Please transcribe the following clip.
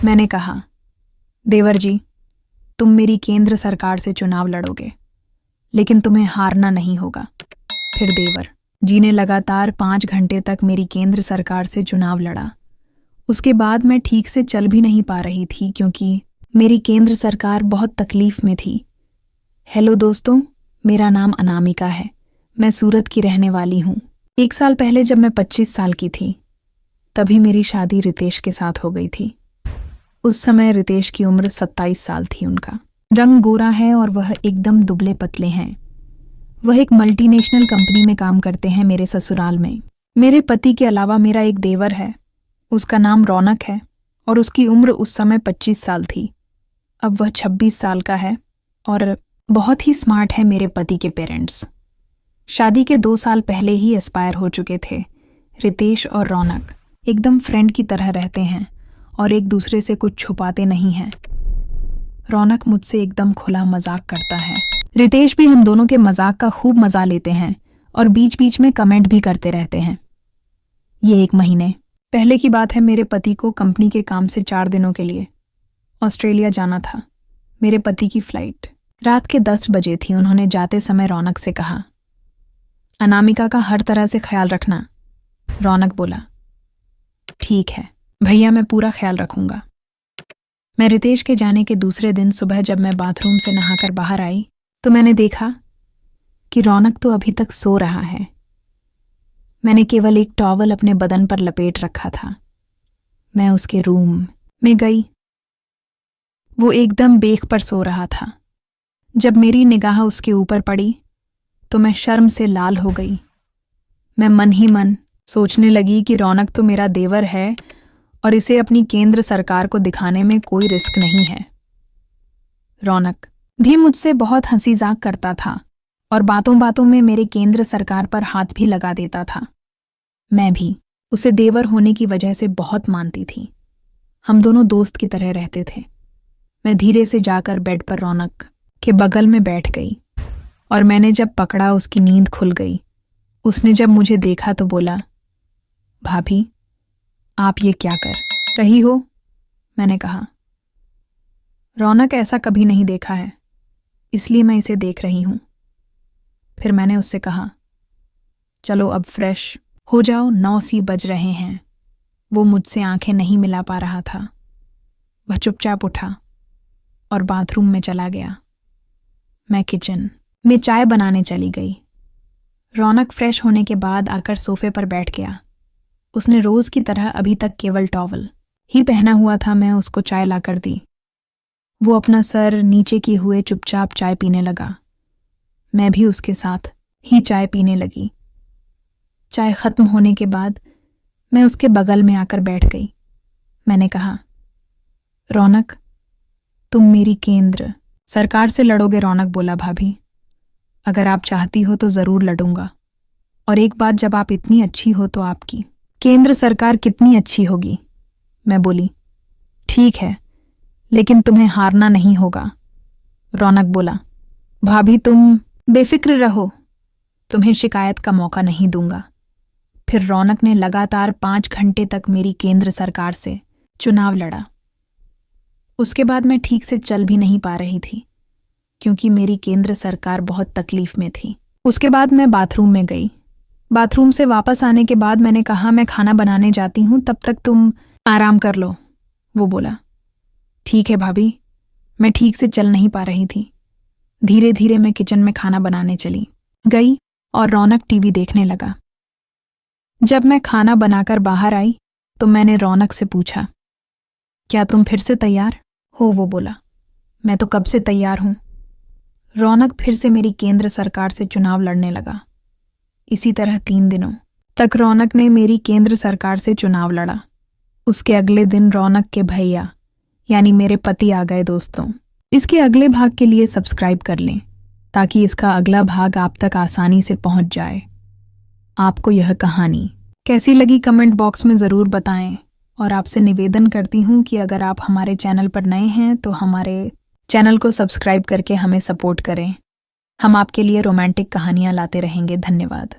मैंने कहा, देवर जी, तुम मेरी केंद्र सरकार से चुनाव लड़ोगे, लेकिन तुम्हें हारना नहीं होगा। फिर देवर जी ने लगातार 5 घंटे तक मेरी केंद्र सरकार से चुनाव लड़ा। उसके बाद मैं ठीक से चल भी नहीं पा रही थी क्योंकि मेरी केंद्र सरकार बहुत तकलीफ में थी। हेलो दोस्तों, मेरा नाम अनामिका है। मैं सूरत की रहने वाली हूँ। 1 साल पहले जब मैं 25 साल की थी, तभी मेरी शादी रितेश के साथ हो गई थी। उस समय रितेश की उम्र 27 साल थी। उनका रंग गोरा है और वह एकदम दुबले पतले हैं। वह एक मल्टीनेशनल कंपनी में काम करते हैं मेरे ससुराल में। मेरे पति के अलावा मेरा एक देवर है, उसका नाम रौनक है और उसकी उम्र उस समय 25 साल थी। अब वह 26 साल का है और बहुत ही स्मार्ट है मेरे पति के पेरेंट्स। शादी के 2 साल पहले ही एक्सपायर हो चुके थे। रितेश और रौनक एकदम फ्रेंड की तरह रहते हैं और एक दूसरे से कुछ छुपाते नहीं हैं। रौनक मुझसे एकदम खुला मजाक करता है। रितेश भी हम दोनों के मजाक का खूब मजा लेते हैं और बीच बीच में कमेंट भी करते रहते हैं। ये 1 महीने पहले की बात है। मेरे पति को कंपनी के काम से 4 दिनों के लिए ऑस्ट्रेलिया जाना था। मेरे पति की फ्लाइट रात के 10 बजे थी। उन्होंने जाते समय रौनक से कहा, अनामिका का हर तरह से ख्याल रखना। रौनक बोला, ठीक है भैया, मैं पूरा ख्याल रखूंगा। मैं रितेश के जाने के दूसरे दिन सुबह जब मैं बाथरूम से नहाकर बाहर आई तो मैंने देखा कि रौनक तो अभी तक सो रहा है। मैंने केवल एक टॉवल अपने बदन पर लपेट रखा था। मैं उसके रूम में गई। वो एकदम बेख पर सो रहा था। जब मेरी निगाह उसके ऊपर पड़ी तो मैं शर्म से लाल हो गई। मैं मन ही मन सोचने लगी कि रौनक तो मेरा देवर है और इसे अपनी केंद्र सरकार को दिखाने में कोई रिस्क नहीं है। रौनक भी मुझसे बहुत हंसी मजाक करता था और बातों बातों में मेरे केंद्र सरकार पर हाथ भी लगा देता था। मैं भी उसे देवर होने की वजह से बहुत मानती थी। हम दोनों दोस्त की तरह रहते थे। मैं धीरे से जाकर बेड पर रौनक के बगल में बैठ गई और मैंने जब पकड़ा उसकी नींद खुल गई। उसने जब मुझे देखा तो बोला, भाभी आप ये क्या कर रही हो? मैंने कहा, रौनक ऐसा कभी नहीं देखा है, इसलिए मैं इसे देख रही हूं। फिर मैंने उससे कहा, चलो अब फ्रेश हो जाओ, 9 सी बज रहे हैं। वो मुझसे आंखें नहीं मिला पा रहा था। वह चुपचाप उठा और बाथरूम में चला गया। मैं किचन में चाय बनाने चली गई। रौनक फ्रेश होने के बाद आकर सोफे पर बैठ गया। उसने रोज की तरह अभी तक केवल टॉवल ही पहना हुआ था। मैं उसको चाय लाकर दी। वो अपना सर नीचे किए हुए चुपचाप चाय पीने लगा। मैं भी उसके साथ ही चाय पीने लगी। चाय खत्म होने के बाद मैं उसके बगल में आकर बैठ गई। मैंने कहा, रौनक तुम मेरी केंद्र सरकार से लड़ोगे? रौनक बोला, भाभी अगर आप चाहती हो तो जरूर लड़ूंगा, और एक बात, जब आप इतनी अच्छी हो तो आपकी केंद्र सरकार कितनी अच्छी होगी। मैं बोली, ठीक है, लेकिन तुम्हें हारना नहीं होगा। रौनक बोला, भाभी तुम बेफिक्र रहो, तुम्हें शिकायत का मौका नहीं दूंगा। फिर रौनक ने लगातार 5 घंटे तक मेरी केंद्र सरकार से चुनाव लड़ा। उसके बाद मैं ठीक से चल भी नहीं पा रही थी क्योंकि मेरी केंद्र सरकार बहुत तकलीफ में थी। उसके बाद मैं बाथरूम में गई। बाथरूम से वापस आने के बाद मैंने कहा, मैं खाना बनाने जाती हूँ, तब तक तुम आराम कर लो। वो बोला, ठीक है भाभी। मैं ठीक से चल नहीं पा रही थी। धीरे धीरे मैं किचन में खाना बनाने चली गई और रौनक टीवी देखने लगा। जब मैं खाना बनाकर बाहर आई तो मैंने रौनक से पूछा, क्या तुम फिर से तैयार हो? वो बोला, मैं तो कब से तैयार हूं। रौनक फिर से मेरी केंद्र सरकार से चुनाव लड़ने लगा। इसी तरह 3 दिनों तक रौनक ने मेरी केंद्र सरकार से चुनाव लड़ा। उसके अगले दिन रौनक के भैया यानी मेरे पति आ गए। दोस्तों, इसके अगले भाग के लिए सब्सक्राइब कर लें ताकि इसका अगला भाग आप तक आसानी से पहुंच जाए। आपको यह कहानी कैसी लगी कमेंट बॉक्स में ज़रूर बताएं, और आपसे निवेदन करती हूँ कि अगर आप हमारे चैनल पर नए हैं तो हमारे चैनल को सब्सक्राइब करके हमें सपोर्ट करें। हम आपके लिए रोमांटिक कहानियाँ लाते रहेंगे। धन्यवाद।